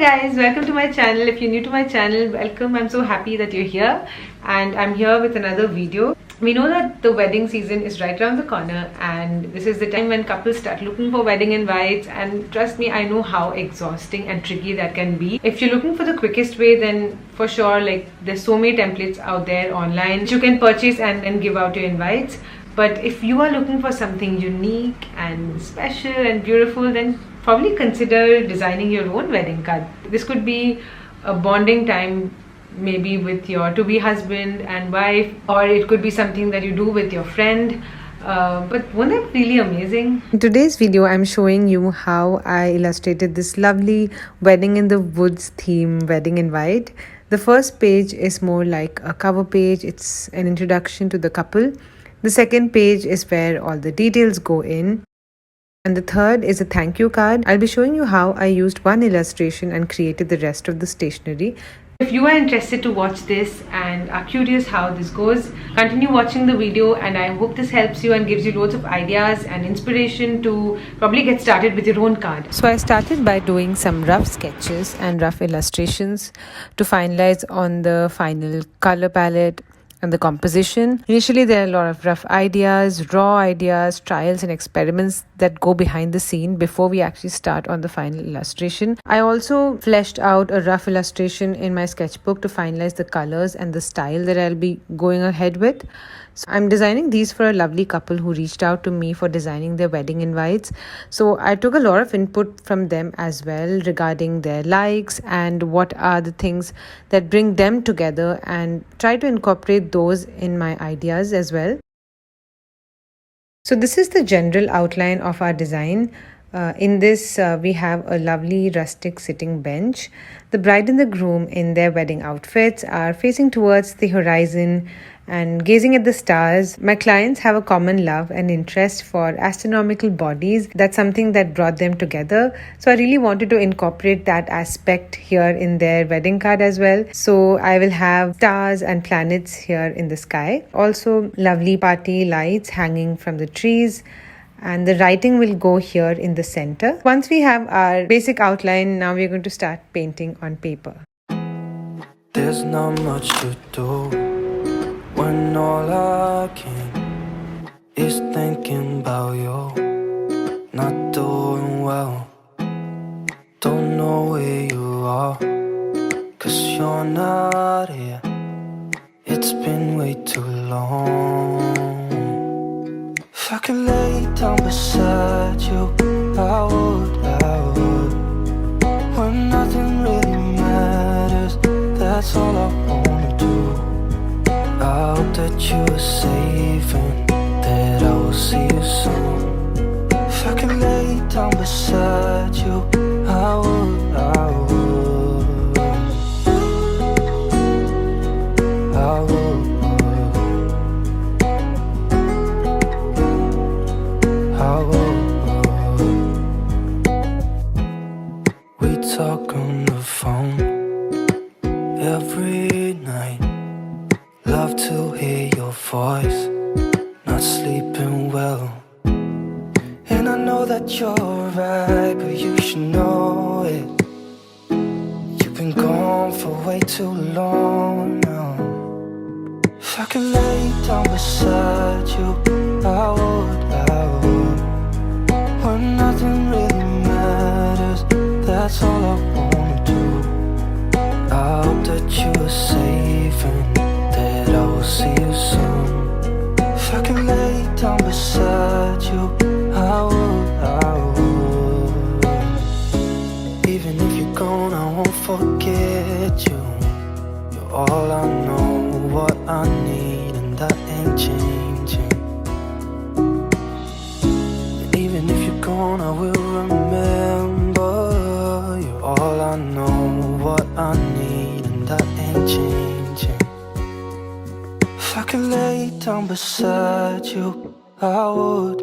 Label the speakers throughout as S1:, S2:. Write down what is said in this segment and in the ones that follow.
S1: guys, welcome to my channel. If you're new to my channel, welcome. I'm so happy that you're here, and I'm here with another video. We know that the wedding season is right around the corner, and this is the time when couples start looking for wedding invites, and trust me, I know how exhausting and tricky that can be. If you're looking for the quickest way, then for sure, like, there's so many templates out there online you can purchase and then give out your invites. But if you are looking for something unique and special and beautiful, then probably consider designing your own wedding card. This could be a bonding time, maybe with your to-be husband and wife, or it could be something that you do with your friend. But wasn't that really amazing? In today's video, I'm showing you how I illustrated this lovely wedding in the woods theme wedding invite. The first page is more like a cover page. It's an introduction to the couple. The second page is where all the details go in. And the third is a thank you card. I'll be showing you how I used one illustration and created the rest of the stationery. If you are interested to watch this and are curious how this goes, continue watching the video, and I hope this helps you and gives you loads of ideas and inspiration to probably get started with your own card. So I started by doing some rough sketches and rough illustrations to finalize on the final color palette and the composition. Initially, there are a lot of rough ideas, raw ideas, trials and experiments that go behind the scene before we actually start on the final illustration. I also fleshed out a rough illustration in my sketchbook to finalize the colors and the style that I'll be going ahead with. So I'm designing these for a lovely couple who reached out to me for designing their wedding invites. So I took a lot of input from them as well regarding their likes and what are the things that bring them together, and try to incorporate those in my ideas as well. So this is the general outline of our design. In this, we have a lovely rustic sitting bench. The bride and the groom in their wedding outfits are facing towards the horizon and gazing at the stars. My clients have a common love and interest for astronomical bodies. That's something that brought them together. So I really wanted to incorporate that aspect here in their wedding card as well. So I will have stars and planets here in the sky. Also, lovely party lights hanging from the trees. And the writing will go here in the center. Once we have our basic outline, now we're going to start painting on paper.
S2: There's not much to do when all I can is thinking about you. Not doing well, don't know where you are, 'cause you're not here. It's been way too long. If I could lay down beside you, I would. When nothing really matters, that's all I wanna do. I hope that you are safe and that I will see you soon. If I could lay down beside you, I would. We talk on the phone every night. Love to hear your voice. Not sleeping well, and I know that you're right, but you should know it. You've been gone for way too long now. If I could lay down beside you, I would. When nothing really matters, that's all I wanna do. I hope that you are safe and that I will see you soon. If I could lay down beside you, I would. Even if you're gone, I won't forget you. You're all I know, what I need, and that ain't changing. And even if you're gone, I will remember. You're all I know, what I need, and that ain't changing. If I could lay down beside you, I would.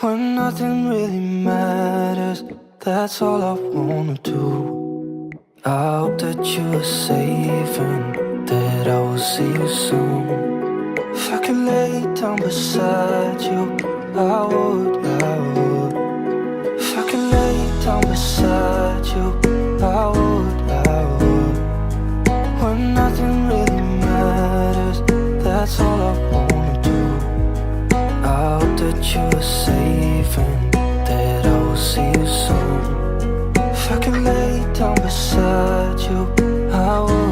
S2: When nothing really matters, that's all I wanna do. I hope that you are safe and that I will see you soon. If I could lay down beside you, I would. If I could lay down beside you, that's all I wanna do. I hope that you're safe and that I will see you soon. If I can lay down beside you, I would.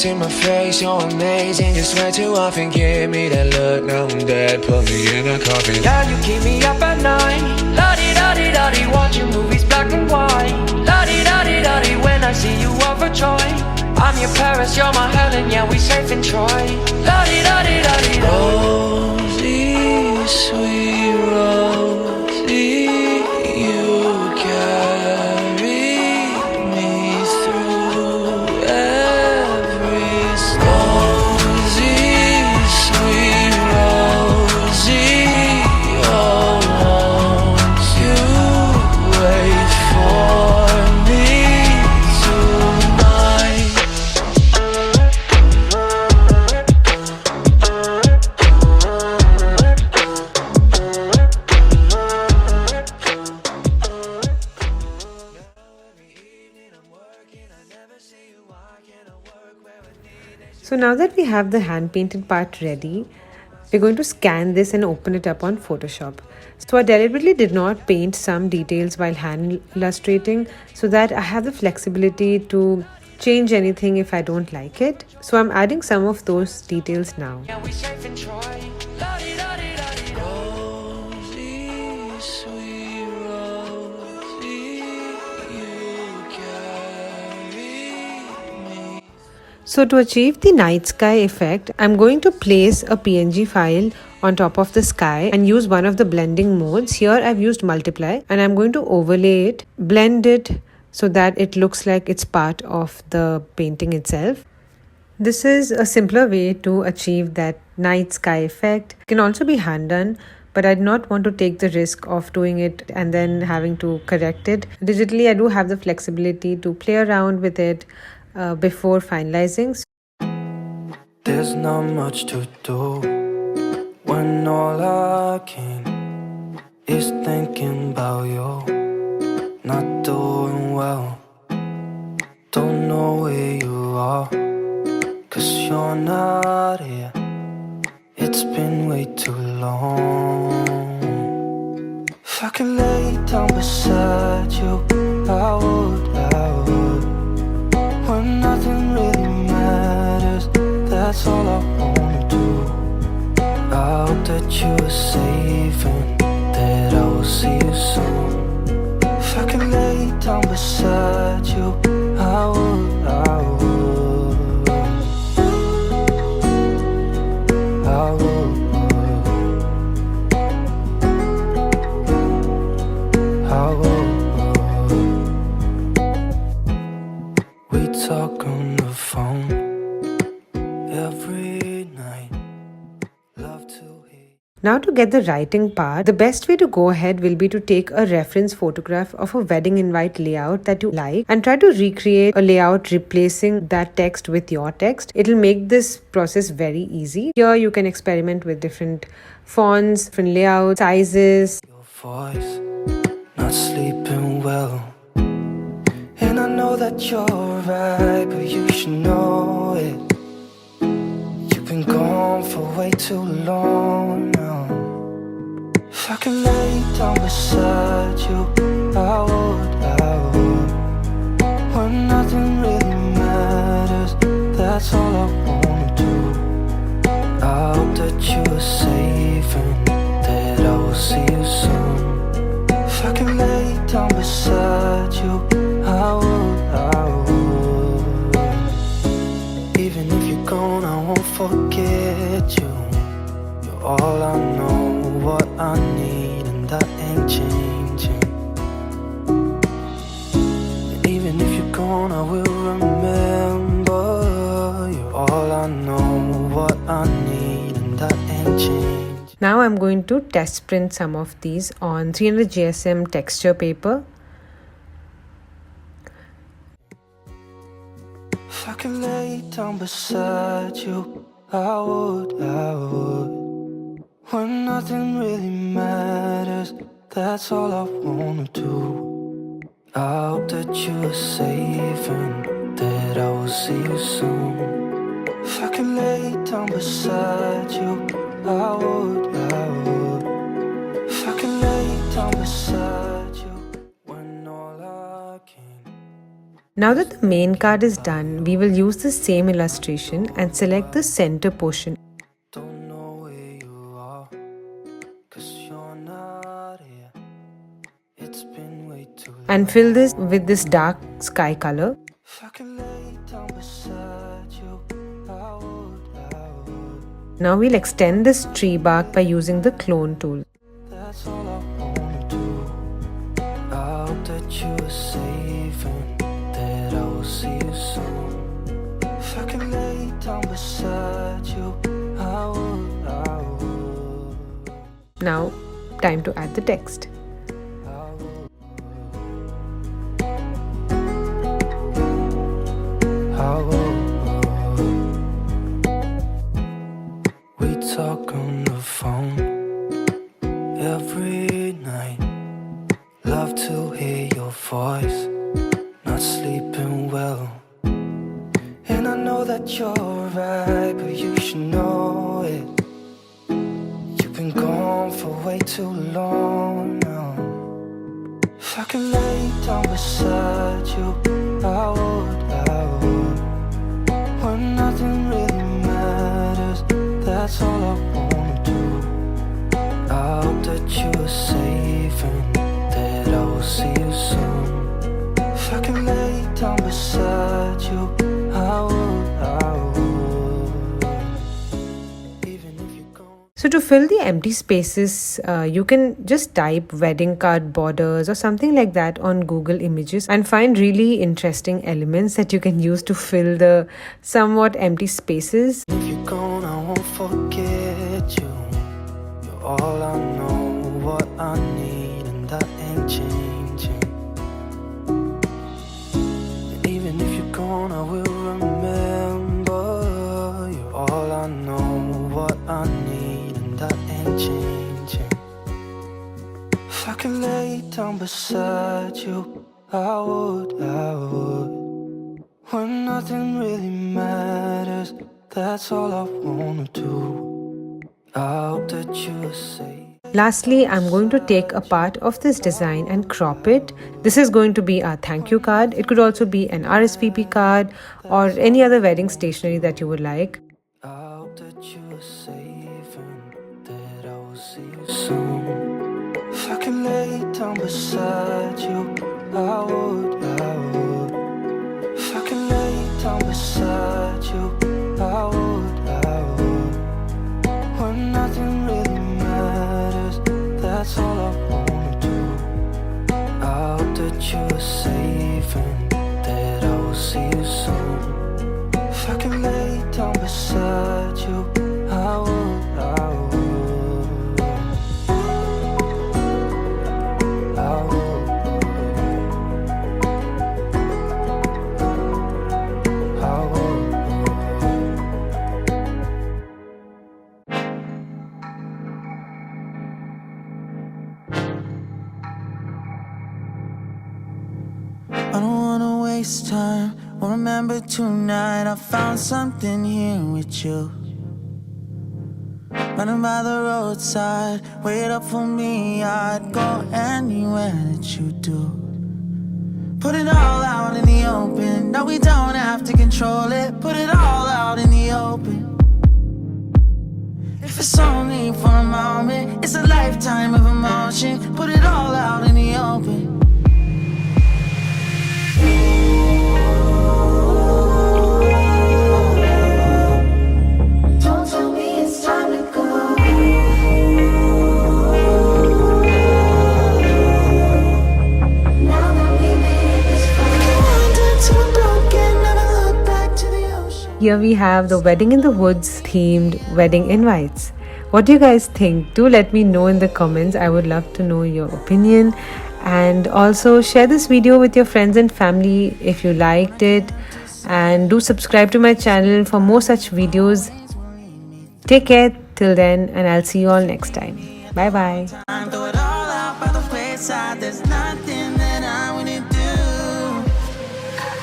S3: In my face, you're amazing. You swear too often, give me that look. Now I'm dead, put me in a coffin.
S2: Yeah, you keep me up at night. La-di-da-di-da-di, watching movies black and white. La-di-da-di-da-di, when I see you overjoyed. I'm your Paris, you're my Helen, yeah, we safe in Troy. La-di-da-di-da-di.
S3: Rosie, sweet Rosie, you carry me through every Rosie, sweet Rosie, oh, won't you wait for me tonight?
S1: So now that we have the hand painted part ready, we're going to scan this and open it up on Photoshop. So I deliberately did not paint some details while hand illustrating so that I have the flexibility to change anything if I don't like it. So I'm adding some of those details now.
S2: Yeah, we safe in Troy. La-di-da-di-da-di.
S3: Rosie, sweet Rosie, you carry me.
S1: So to achieve the night sky effect, I'm going to place a PNG file on top of the sky and use one of the blending modes. Here I've used multiply and I'm going to overlay it, blend it so that it looks like it's part of the painting itself. This is a simpler way to achieve that night sky effect. It can also be hand done, but I did not want to take the risk of doing it and then having to correct it. Digitally, I do have the flexibility to play around with it before finalizing.
S2: There's not much to do when all I can is thinking about you. Not doing well, don't know where you are, 'cause you're not here. It's been way too long. If I could lay down beside you, I would. When nothing really matters, that's all I wanna do. I hope that you're safe and that I will see you soon. If I can lay down beside you, I would. We talk on the phone every night. Love to hear.
S1: Now to get the writing part, the best way to go ahead will be to take a reference photograph of a wedding invite layout that you like and try to recreate a layout replacing that text with your text. It'll make this process very easy. Here you can experiment with different fonts, different layouts, sizes.
S2: Your voice, not sleeping well. And I know that you're right, but you should know it. You've been gone for way too long now. If I could lay down beside you, I would. When nothing really matters, that's all I wanna do. I hope that you're safe and that I will see you soon. If I can lay down beside you, I would. Even if you're gone, I won't forget you. You're all I know, what I need, and that ain't changing. And even if you're gone, I will remember. You're all I know, what I need, and that ain't changing.
S1: Now I'm going to test print some of these on 300 GSM texture paper.
S2: If I could lay down beside you, I would. When nothing really matters, that's all I wanna do. I hope that you're safe and that I will see you soon. If I could lay down beside you, I would. If I could lay down beside you, when all I can.
S1: Now that the main card is done, we will use the same illustration and select the center portion.
S2: Don't know where you are, 'cause you're not here. It's been way too long.
S1: And fill this with this dark sky color.
S2: If I could lay down beside you, I would.
S1: Now we'll extend this tree bark by using the clone tool.
S2: That's all I wanna do. I hope that you're safe and that I will see you soon. If I could lay down beside you, I would.
S1: Now, time to add the text.
S2: We talk on the phone every night. Love to hear your voice. Not sleeping well. And I know that you're right, but you should know it. You've been gone for way too long now. If I could lay down beside you, I would. When nothing really matters, that's all I wanna do. I hope that you're safe and that I will see you soon. If I could lay down beside you, I would. Even if you're gone.
S1: So to fill the empty spaces, you can just type wedding card borders or something like that on Google Images and find really interesting elements that you can use to fill the somewhat empty spaces.
S2: If you're gone, I won't forget you. You're all I know, what I need, and that ain't changing. And even if you're gone, I will remember. You're all I know, what I need, and that ain't changing. If I could lay down beside you, I would. When nothing really matters, that's all I wanna do. I hope that you're safe.
S1: Lastly, I'm going to take a part of this design and crop it. This is going to be a thank you card. It could also be an RSVP card or any other wedding stationery that you would like.
S2: I hope that you're safe and that I will see you soon. If I could lay down beside you, I would. If I could lay down beside you, I would. When nothing really matters, that's all I wanna do. I hope that you're safe and that I will see you soon. If I could lay down beside you, I would.
S4: I don't wanna waste time or remember tonight. I found something here with you. Running by the roadside, wait up for me. I'd go anywhere that you do. Put it all out in the open. No, we don't have to control it. Put it all out in the open. If it's only for a moment, it's a lifetime of emotion. Put it all out in the open.
S5: Don't tell me it's time to go.
S1: here we have the Wedding in the Woods themed wedding invites. What do you guys think? Do let me know in the comments. I would love to know your opinion. And also share this video with your friends and family if you liked it. And do subscribe to my channel for more such videos. Take care till then, and I'll see you all next time. Bye bye.
S4: Throw it all out by the wayside. There's nothing that I wouldn't do.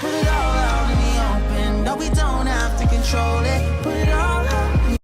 S4: Put it all out in the open. No, we don't have to control it.